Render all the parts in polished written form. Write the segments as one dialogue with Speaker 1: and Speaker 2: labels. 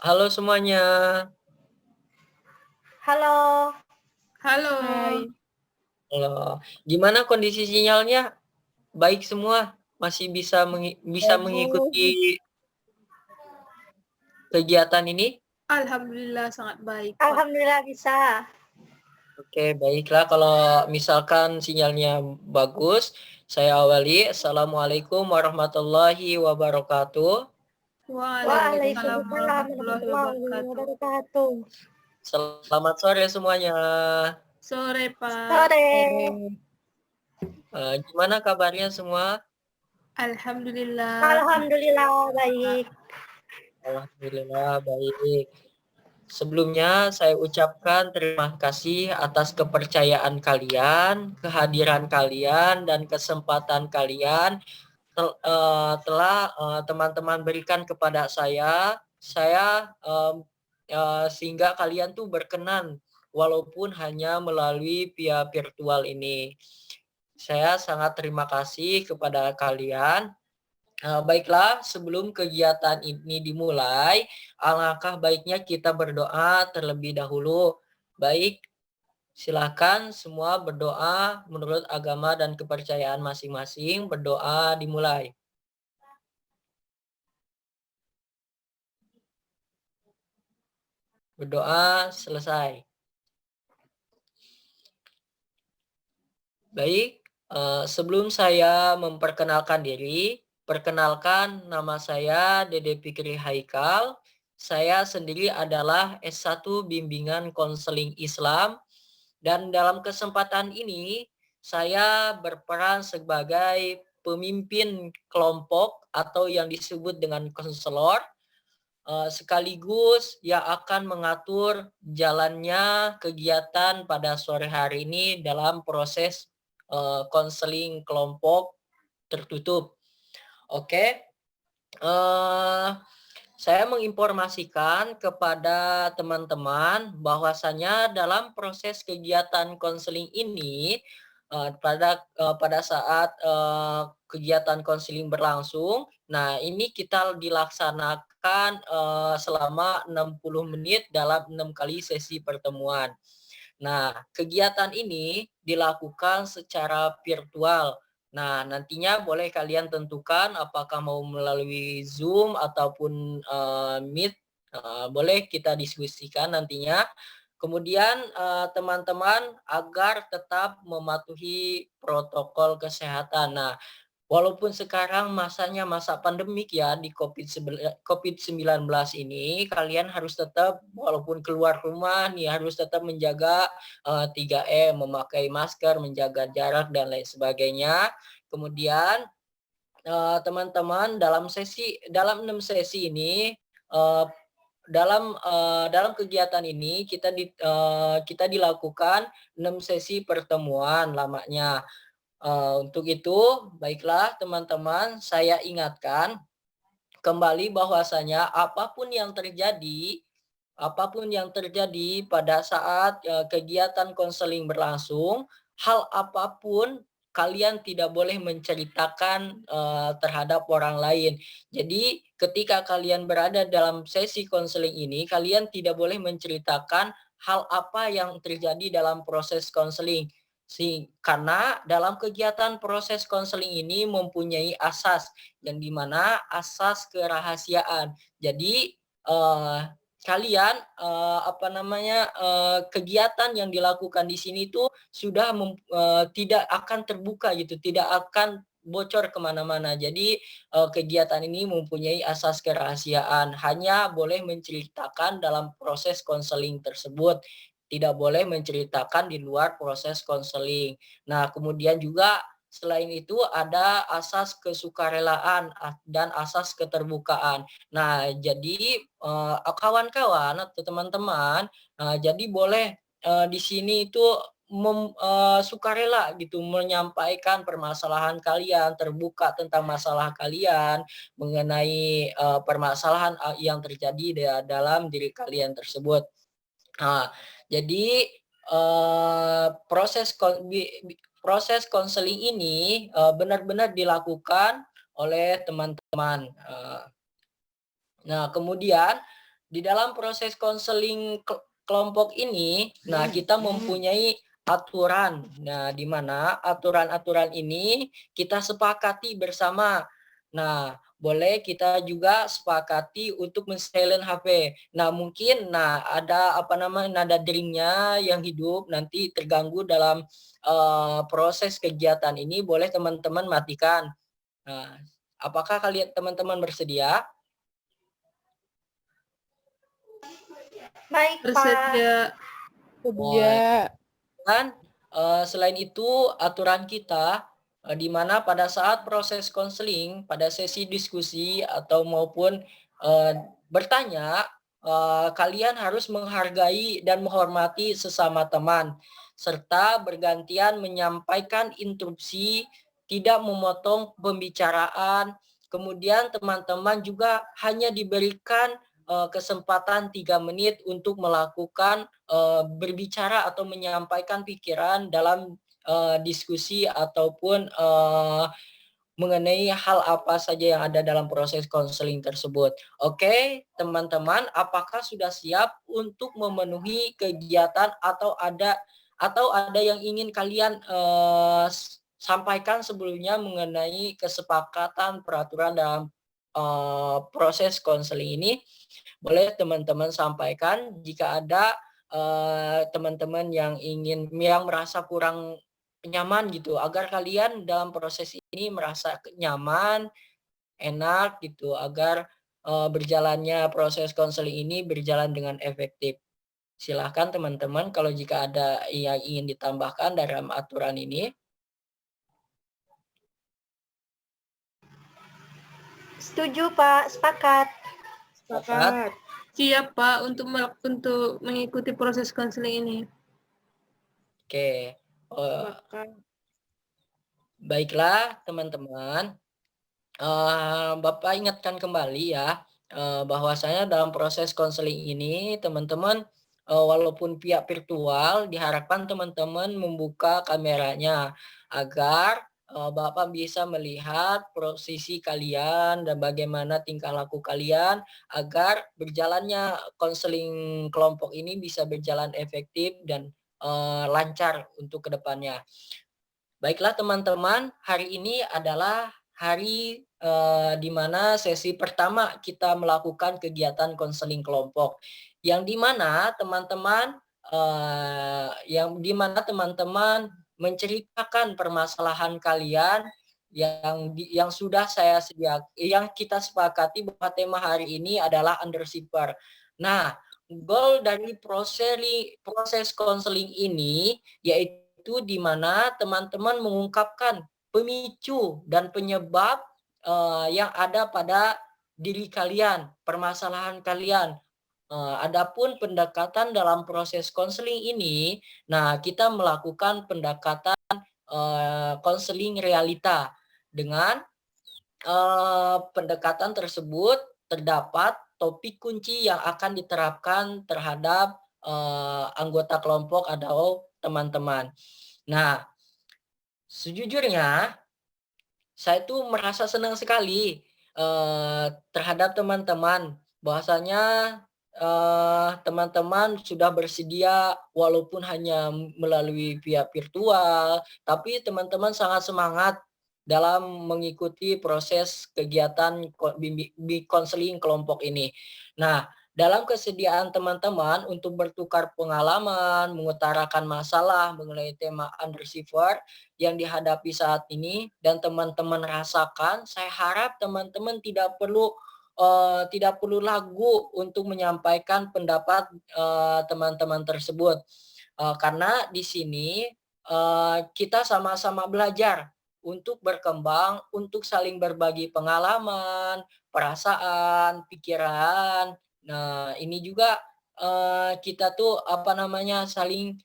Speaker 1: Halo semuanya.
Speaker 2: Halo.
Speaker 3: Halo.
Speaker 2: Hai.
Speaker 1: Halo. Gimana kondisi sinyalnya? Baik semua? Masih bisa
Speaker 2: Bagus.
Speaker 1: mengikuti kegiatan ini?
Speaker 3: Alhamdulillah sangat baik, Pak.
Speaker 2: Alhamdulillah bisa.
Speaker 1: Oke, baiklah kalau misalkan sinyalnya bagus, saya awali. Assalamualaikum warahmatullahi wabarakatuh.
Speaker 3: Waalaikumsalam
Speaker 2: Waalaikumsalam
Speaker 3: warahmatullahi
Speaker 2: warahmatullahi
Speaker 3: wabarakatuh.
Speaker 2: wabarakatuh.
Speaker 1: Selamat sore semuanya.
Speaker 3: Sore, Pak.
Speaker 2: Sore.
Speaker 1: Gimana kabarnya semua?
Speaker 3: Alhamdulillah.
Speaker 2: Alhamdulillah baik.
Speaker 1: Alhamdulillah baik. Sebelumnya saya ucapkan terima kasih atas kepercayaan kalian, kehadiran kalian, dan kesempatan kalian telah teman-teman berikan kepada saya. Sehingga kalian tuh berkenan walaupun hanya melalui via virtual ini. Saya sangat terima kasih kepada kalian. Baiklah, sebelum kegiatan ini dimulai, alangkah baiknya kita berdoa terlebih dahulu. Baik, silakan semua berdoa menurut agama dan kepercayaan masing-masing. Berdoa dimulai. Berdoa selesai. Baik, sebelum saya memperkenalkan diri, perkenalkan nama saya Dede Fikri Haikal. Saya sendiri adalah S1 Bimbingan Konseling Islam. Dan dalam kesempatan ini, saya berperan sebagai pemimpin kelompok atau yang disebut dengan konselor, sekaligus yang akan mengatur jalannya kegiatan pada sore hari ini dalam proses konseling kelompok tertutup. Oke, saya menginformasikan kepada teman-teman bahwasanya dalam proses kegiatan konseling ini pada saat kegiatan konseling berlangsung, nah ini kita dilaksanakan selama 60 menit dalam 6 kali sesi pertemuan. Nah, kegiatan ini dilakukan secara virtual. Nah, nantinya boleh kalian tentukan apakah mau melalui Zoom ataupun Meet. Boleh kita diskusikan nantinya. Kemudian teman-teman agar tetap mematuhi protokol kesehatan. Nah, walaupun sekarang masanya masa pandemik ya di COVID-19 ini, kalian harus tetap walaupun keluar rumah nih harus tetap menjaga 3M, memakai masker, menjaga jarak dan lain sebagainya. Kemudian teman-teman dalam 6 sesi ini dalam kegiatan ini kita dilakukan 6 sesi pertemuan lamanya. Untuk itu, baiklah teman-teman, saya ingatkan kembali bahwasanya apapun yang terjadi pada saat kegiatan konseling berlangsung, hal apapun kalian tidak boleh menceritakan terhadap orang lain. Jadi, ketika kalian berada dalam sesi konseling ini, kalian tidak boleh menceritakan hal apa yang terjadi dalam proses konseling. Karena dalam kegiatan proses konseling ini mempunyai asas yang dimana asas kerahasiaan. Jadi kalian kegiatan yang dilakukan di sini itu sudah tidak akan terbuka gitu, tidak akan bocor kemana-mana. Jadi kegiatan ini mempunyai asas kerahasiaan, hanya boleh menceritakan dalam proses konseling tersebut, tidak boleh menceritakan di luar proses konseling. Nah, kemudian juga selain itu ada asas kesukarelaan dan asas keterbukaan. Nah, jadi kawan-kawan atau teman-teman, jadi boleh di sini itu sukarela gitu menyampaikan permasalahan kalian, terbuka tentang masalah kalian mengenai permasalahan yang terjadi dalam diri kalian tersebut. Nah, jadi proses konseling ini benar-benar dilakukan oleh teman-teman. Nah, kemudian di dalam proses konseling kelompok ini, nah kita mempunyai aturan. Nah, di mana aturan-aturan ini kita sepakati bersama. Nah, boleh kita juga sepakati untuk men-silent HP. Nah, mungkin ada nada deringnya yang hidup nanti terganggu dalam proses kegiatan ini, boleh teman-teman matikan. Nah, apakah kalian teman-teman bersedia?
Speaker 2: Baik, Pak.
Speaker 3: Bersedia.
Speaker 1: Dan selain itu aturan kita di mana pada saat proses konseling, pada sesi diskusi atau maupun bertanya, kalian harus menghargai dan menghormati sesama teman, serta bergantian menyampaikan instruksi, tidak memotong pembicaraan. Kemudian teman-teman juga hanya diberikan kesempatan 3 menit untuk melakukan berbicara atau menyampaikan pikiran dalam diskusi ataupun mengenai hal apa saja yang ada dalam proses konseling tersebut. Oke, teman-teman, apakah sudah siap untuk memenuhi kegiatan atau ada yang ingin kalian sampaikan sebelumnya mengenai kesepakatan peraturan dalam proses konseling ini? Boleh teman-teman sampaikan jika ada teman-teman yang merasa kurang nyaman gitu, agar kalian dalam proses ini merasa nyaman, enak gitu, agar berjalannya proses konseling ini berjalan dengan efektif. Silahkan teman-teman kalau jika ada yang ingin ditambahkan dalam aturan ini.
Speaker 2: Setuju, Pak. Sepakat.
Speaker 1: Sepakat.
Speaker 3: Siap, Pak, untuk mengikuti proses konseling ini.
Speaker 1: Oke. Baiklah teman-teman. Bapak ingatkan kembali ya, bahwasanya dalam proses konseling ini teman-teman, walaupun pihak virtual, diharapkan teman-teman membuka kameranya agar Bapak bisa melihat posisi kalian dan bagaimana tingkah laku kalian agar berjalannya konseling kelompok ini bisa berjalan efektif dan lancar untuk kedepannya. Baiklah teman-teman, hari ini adalah hari di mana sesi pertama kita melakukan kegiatan konseling kelompok, yang di mana teman-teman menceritakan permasalahan kalian yang sudah yang kita sepakati bahwa tema hari ini adalah undershipper. Nah, goal dari proses konseling ini yaitu di mana teman-teman mengungkapkan pemicu dan penyebab yang ada pada diri kalian, permasalahan kalian. Adapun pendekatan dalam proses konseling ini, nah kita melakukan pendekatan konseling realita. Dengan pendekatan tersebut terdapat topik kunci yang akan diterapkan terhadap anggota kelompok atau teman-teman. Nah, sejujurnya saya tuh merasa senang sekali terhadap teman-teman, bahwasanya teman-teman sudah bersedia walaupun hanya melalui via virtual, tapi teman-teman sangat semangat dalam mengikuti proses kegiatan konseling kelompok ini. Nah, dalam kesediaan teman-teman untuk bertukar pengalaman, mengutarakan masalah mengenai tema undershipper yang dihadapi saat ini dan teman-teman rasakan, saya harap teman-teman tidak perlu ragu untuk menyampaikan pendapat teman-teman tersebut, karena di sini kita sama-sama belajar untuk berkembang, untuk saling berbagi pengalaman, perasaan, pikiran. Nah, ini juga kita tuh saling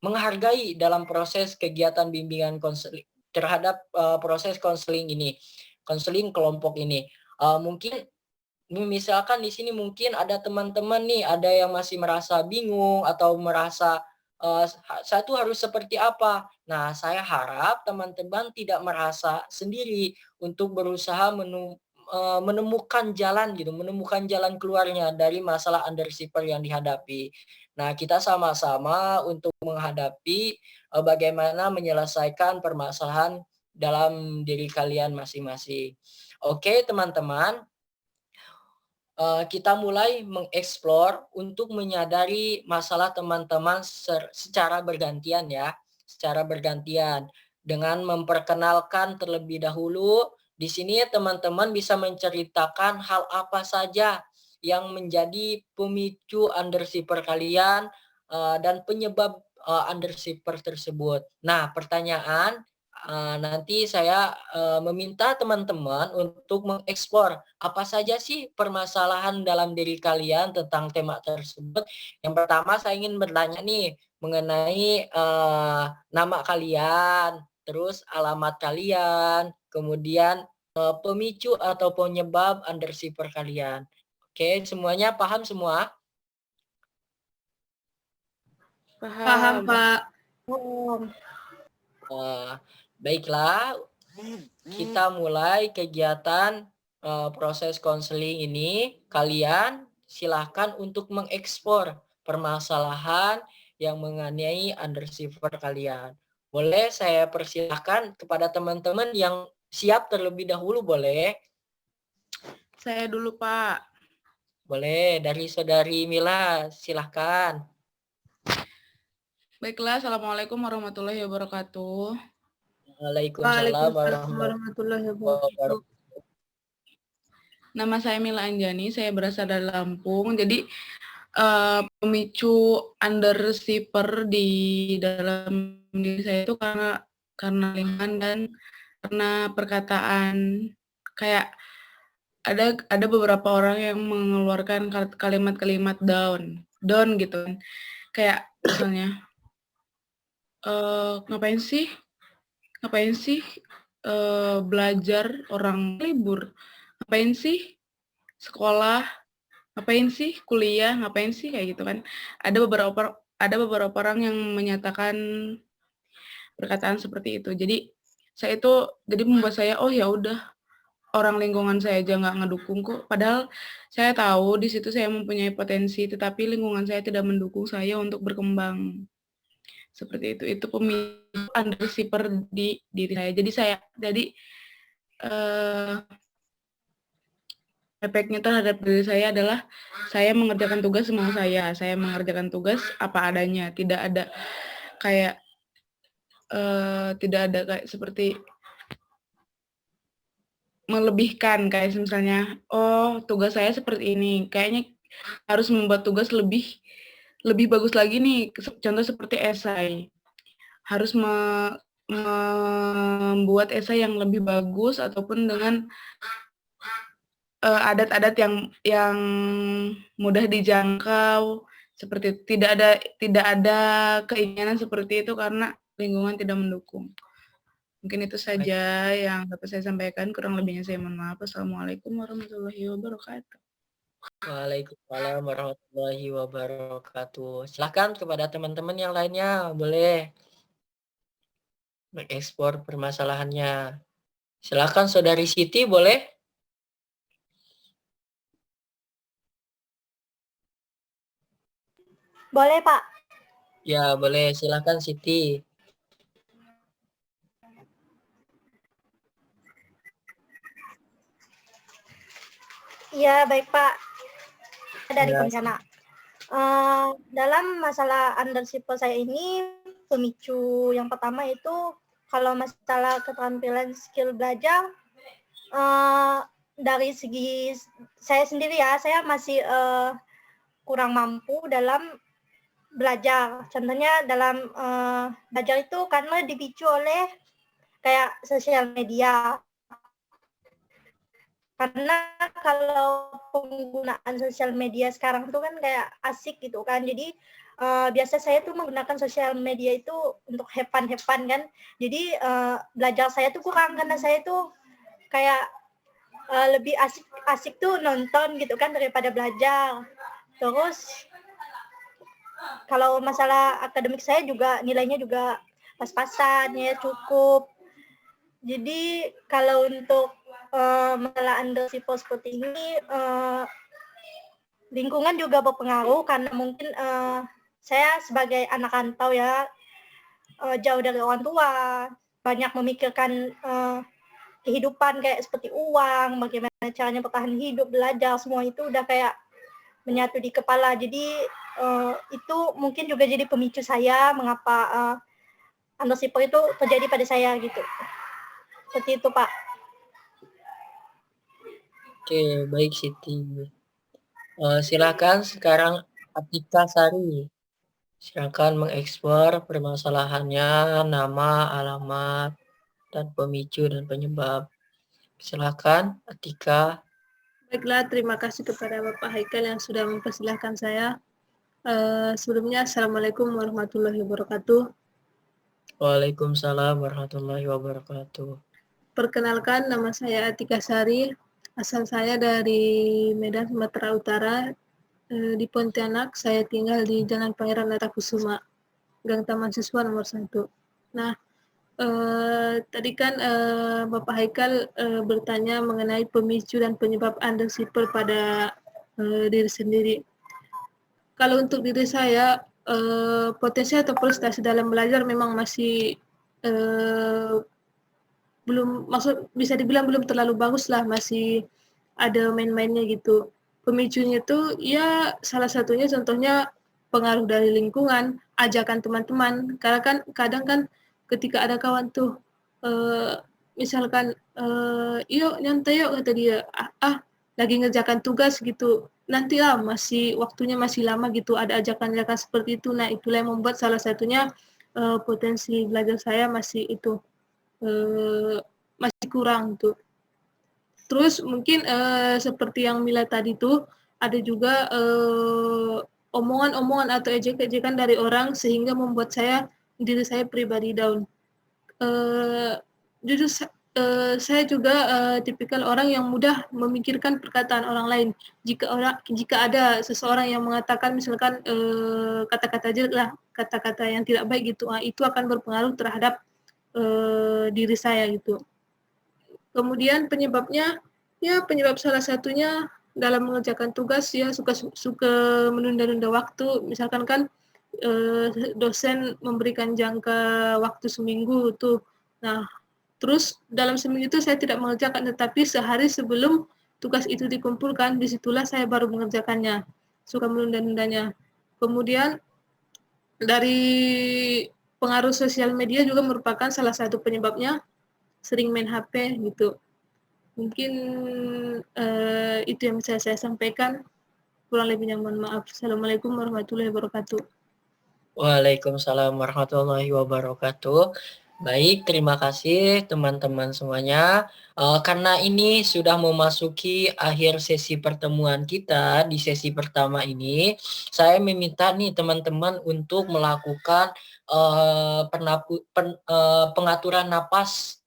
Speaker 1: menghargai dalam proses kegiatan bimbingan konseling terhadap proses konseling ini, konseling kelompok ini. Mungkin misalkan di sini mungkin ada teman-teman nih, ada yang masih merasa bingung atau merasa saya tuh harus seperti apa. Nah, saya harap teman-teman tidak merasa sendiri untuk berusaha menemukan jalan gitu, menemukan jalan keluarnya dari masalah undershipper yang dihadapi. Nah, kita sama-sama untuk menghadapi bagaimana menyelesaikan permasalahan dalam diri kalian masing-masing. Oke, teman-teman, kita mulai mengeksplor untuk menyadari masalah teman-teman secara bergantian ya, secara bergantian. Dengan memperkenalkan terlebih dahulu, di sini teman-teman bisa menceritakan hal apa saja yang menjadi pemicu undershipper kalian dan penyebab undershipper tersebut. Nah, pertanyaan nanti saya meminta teman-teman untuk mengeksplor apa saja sih permasalahan dalam diri kalian tentang tema tersebut. Yang pertama saya ingin bertanya nih mengenai nama kalian, terus alamat kalian, kemudian pemicu atau penyebab undershipper kalian. Oke, semuanya paham semua?
Speaker 3: Paham, Pak.
Speaker 1: Baiklah, kita mulai kegiatan proses konseling ini. Kalian silahkan untuk mengekspor permasalahan yang menganiaya undershipper kalian. Boleh saya persilahkan kepada teman-teman yang siap terlebih dahulu, boleh?
Speaker 3: Saya dulu, Pak.
Speaker 1: Boleh, dari Saudari Mila, silahkan.
Speaker 4: Baiklah, Assalamualaikum warahmatullahi wabarakatuh.
Speaker 1: Waalaikumsalam
Speaker 3: warahmatullahi wabarakatuh.
Speaker 4: Nama saya Mila Anjani, saya berasal dari Lampung. Jadi pemicu undershipper di dalam diri saya itu karena lingkungan dan karena perkataan. Kayak ada beberapa orang yang mengeluarkan kalimat-kalimat down gitu kan. Kayak misalnya ngapain sih belajar, orang libur, ngapain sih sekolah, ngapain sih kuliah, ngapain sih, kayak gitu kan. Ada beberapa orang yang menyatakan perkataan seperti itu. Jadi membuat saya, oh ya udah, orang lingkungan saya aja nggak ngedukung kok. Padahal saya tahu di situ saya mempunyai potensi, tetapi lingkungan saya tidak mendukung saya untuk berkembang. Seperti itu pemicu undershipper di diri saya. Jadi efeknya terhadap diri saya adalah saya mengerjakan tugas semau saya mengerjakan tugas apa adanya, tidak ada kayak seperti melebihkan, kayak misalnya, oh tugas saya seperti ini, kayaknya harus membuat tugas lebih bagus lagi nih. Contoh seperti esai, harus membuat esai yang lebih bagus ataupun dengan adat-adat yang mudah dijangkau. Seperti itu. Tidak ada keinginan seperti itu karena lingkungan tidak mendukung. Mungkin itu saja yang dapat saya sampaikan, kurang lebihnya saya mohon maaf. Assalamualaikum warahmatullahi wabarakatuh.
Speaker 1: Waalaikumsalam warahmatullahi wabarakatuh. Silakan kepada teman-teman yang lainnya, boleh mengekspor permasalahannya. Silakan Saudari Siti, boleh?
Speaker 2: Boleh, Pak.
Speaker 1: Ya, boleh. Silakan Siti.
Speaker 2: Iya, baik Pak. Dari
Speaker 1: Ya.
Speaker 2: Pontianak. Dalam masalah undershipper saya ini, pemicu yang pertama itu kalau masalah keterampilan skill belajar, dari segi saya sendiri ya, saya masih kurang mampu dalam belajar. Contohnya dalam belajar itu karena dipicu oleh kayak sosial media. Karena kalau penggunaan sosial media sekarang tuh kan kayak asik gitu kan. Jadi biasa saya tuh menggunakan sosial media itu untuk have fun kan. Jadi belajar saya tuh kurang karena saya tuh kayak lebih asik tuh nonton gitu kan daripada belajar. Terus kalau masalah akademik saya juga nilainya juga pas-pasan ya, cukup. Jadi kalau untuk masalah Andosipo seperti ini, lingkungan juga berpengaruh karena mungkin saya sebagai anak rantau ya, jauh dari orang tua, banyak memikirkan kehidupan kayak seperti uang, bagaimana caranya bertahan hidup, belajar, semua itu udah kayak menyatu di kepala. Jadi itu mungkin juga jadi pemicu saya mengapa Andosipo itu terjadi pada saya gitu. Seperti itu, Pak.
Speaker 1: Oke, baik Siti. Silakan sekarang Atika Sari. Silakan mengekspor permasalahannya, nama, alamat, dan pemicu dan penyebab. Silakan Atika.
Speaker 3: Baiklah, terima kasih kepada Bapak Haikal yang sudah mempersilahkan saya. Sebelumnya, Assalamualaikum warahmatullahi wabarakatuh.
Speaker 1: Waalaikumsalam warahmatullahi wabarakatuh.
Speaker 3: Perkenalkan, nama saya Atika Sari. Asal saya dari Medan, Sumatera Utara. Di Pontianak, saya tinggal di Jalan Pangeran Natakusuma, Gang Taman Siswa nomor 1. Nah, tadi kan Bapak Haikal bertanya mengenai pemicu dan penyebab undershipper pada diri sendiri. Kalau untuk diri saya, potensi atau prestasi dalam belajar memang masih belum, maksud bisa dibilang belum terlalu bagus lah, masih ada main-mainnya gitu. Pemicunya tuh ya salah satunya contohnya pengaruh dari lingkungan, ajakan teman-teman. Karena kan kadang kan ketika ada kawan tuh misalkan yuk nyantai yuk kata dia, lagi ngerjakan tugas gitu, nanti lah masih waktunya masih lama gitu, ada ajakan-ajakan seperti itu. Nah itulah yang membuat salah satunya potensi belajar saya masih itu masih kurang tuh. Terus mungkin seperti yang Mila tadi tuh ada juga omongan-omongan atau ejek-ejekan dari orang sehingga membuat diri saya pribadi down. Jujur saya juga tipikal orang yang mudah memikirkan perkataan orang lain. Jika ada seseorang yang mengatakan misalkan kata-kata jelek lah, kata-kata yang tidak baik gitu, itu akan berpengaruh terhadap diri saya gitu. Kemudian penyebabnya, ya penyebab salah satunya dalam mengerjakan tugas ya suka menunda-nunda waktu. Misalkan kan dosen memberikan jangka waktu seminggu tuh. Nah, terus dalam seminggu itu saya tidak mengerjakan, tetapi sehari sebelum tugas itu dikumpulkan, disitulah saya baru mengerjakannya. Suka menunda-nundanya. Kemudian dari pengaruh sosial media juga merupakan salah satu penyebabnya, sering main HP gitu. Mungkin itu yang bisa saya sampaikan. Kurang lebihnya mohon maaf. Assalamualaikum warahmatullahi wabarakatuh.
Speaker 1: Waalaikumsalam warahmatullahi wabarakatuh. Baik, terima kasih teman-teman semuanya. Karena ini sudah memasuki akhir sesi pertemuan kita di sesi pertama ini, saya meminta nih teman-teman untuk melakukan pengaturan napas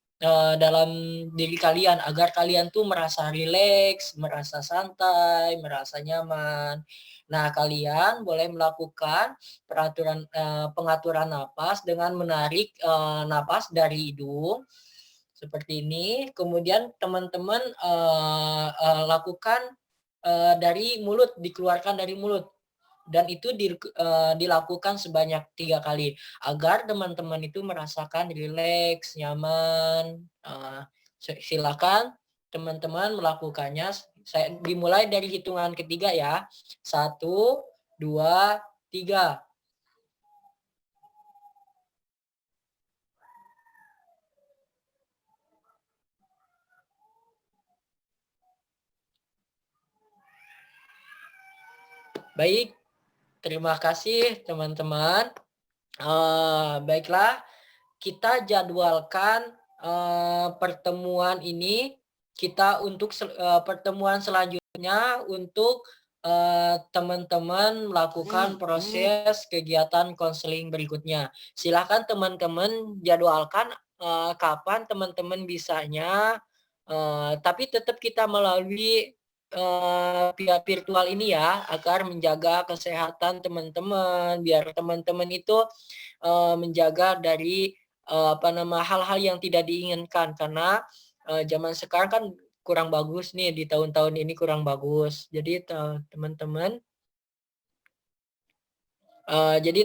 Speaker 1: dalam diri kalian agar kalian tuh merasa rileks, merasa santai, merasa nyaman. Nah, kalian boleh melakukan pengaturan napas dengan menarik napas dari hidung seperti ini. Kemudian teman-teman lakukan dari mulut, dikeluarkan dari mulut. Dan itu dilakukan sebanyak 3 kali agar teman-teman itu merasakan rileks, nyaman. Silakan teman-teman melakukannya. Saya dimulai dari hitungan ketiga ya. 1, 2, 3. Baik, terima kasih teman-teman. Baiklah, kita jadwalkan pertemuan ini kita untuk pertemuan selanjutnya untuk teman-teman melakukan proses kegiatan konseling berikutnya. Silakan teman-teman jadwalkan kapan teman-teman bisanya, tapi tetap kita melalui via virtual ini ya, agar menjaga kesehatan teman-teman, biar teman-teman itu menjaga dari hal-hal yang tidak diinginkan, karena zaman sekarang kan kurang bagus nih di tahun-tahun ini kurang bagus. Jadi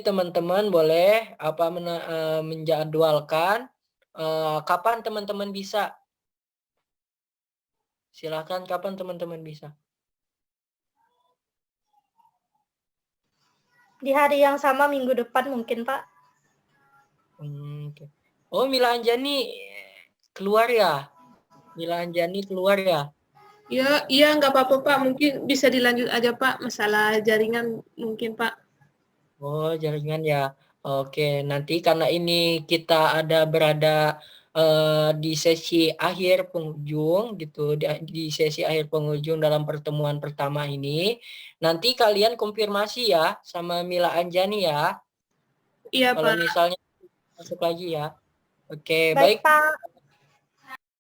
Speaker 1: teman-teman boleh menjadwalkan kapan teman-teman bisa. Silakan kapan teman-teman bisa.
Speaker 2: Di hari yang sama minggu depan mungkin, Pak.
Speaker 1: Oke. Oh, Mila Anjani keluar ya? Mila Anjani keluar ya?
Speaker 3: Ya, iya nggak apa-apa Pak, mungkin bisa dilanjut aja Pak, masalah jaringan mungkin Pak.
Speaker 1: Oh, jaringan ya. Oke, nanti karena ini kita berada di sesi akhir penghujung gitu, di sesi akhir penghujung dalam pertemuan pertama ini. Nanti kalian konfirmasi ya sama Mila Anjani ya.
Speaker 3: Iya
Speaker 1: Kalau
Speaker 3: Pak.
Speaker 1: misalnya masuk lagi ya. Oke,
Speaker 2: Baik,
Speaker 1: baik.
Speaker 2: Pak.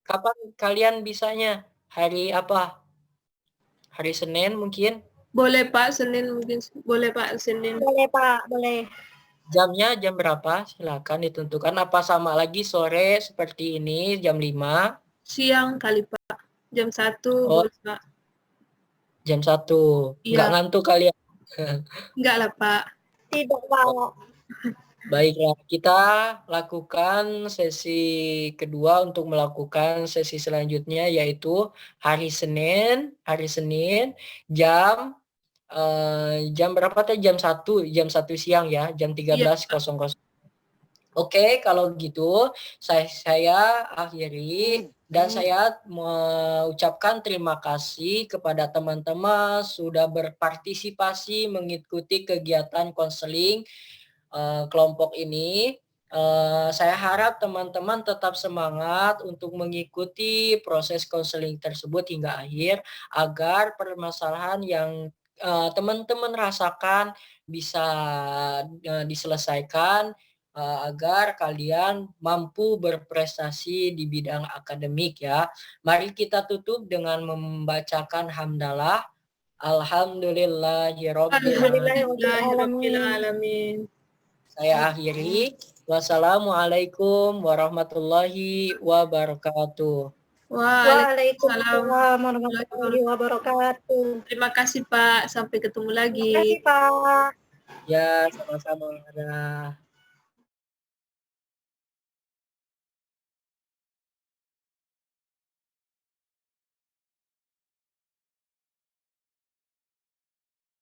Speaker 1: Kapan kalian bisanya? Hari apa? Hari Senin mungkin?
Speaker 3: Boleh Pak, Senin mungkin. Boleh Pak, Senin.
Speaker 2: Boleh, Pak. Boleh.
Speaker 1: Jamnya jam berapa? Silakan ditentukan. Apa sama lagi sore seperti ini jam 5?
Speaker 3: Siang kali Pak, jam 1
Speaker 1: Oh,
Speaker 3: boleh Pak.
Speaker 1: jam 1. Nggak
Speaker 3: Iya,
Speaker 1: ngantuk kalian?
Speaker 3: enggak lah Pak.
Speaker 2: Tidak, Pak.
Speaker 1: Baiklah, kita lakukan sesi kedua untuk melakukan sesi selanjutnya yaitu hari Senin jam berapa tadi? Jam 1 siang ya, jam
Speaker 3: Iya
Speaker 1: 13.00. Oke, kalau gitu saya akhiri dan saya mengucapkan terima kasih kepada teman-teman sudah berpartisipasi mengikuti kegiatan konseling kelompok ini. Saya harap teman-teman tetap semangat untuk mengikuti proses konseling tersebut hingga akhir agar permasalahan yang teman-teman rasakan bisa diselesaikan agar kalian mampu berprestasi di bidang akademik ya. Mari kita tutup dengan membacakan hamdalah.
Speaker 3: Alhamdulillahirabbil alamin.
Speaker 1: Saya akhiri. Wassalamualaikum warahmatullahi wabarakatuh.
Speaker 2: Waalaikumsalam warahmatullahi wabarakatuh.
Speaker 3: Terima kasih Pak, sampai ketemu lagi.
Speaker 2: Terima kasih, Pak.
Speaker 1: Ya, sama-sama. Dadah.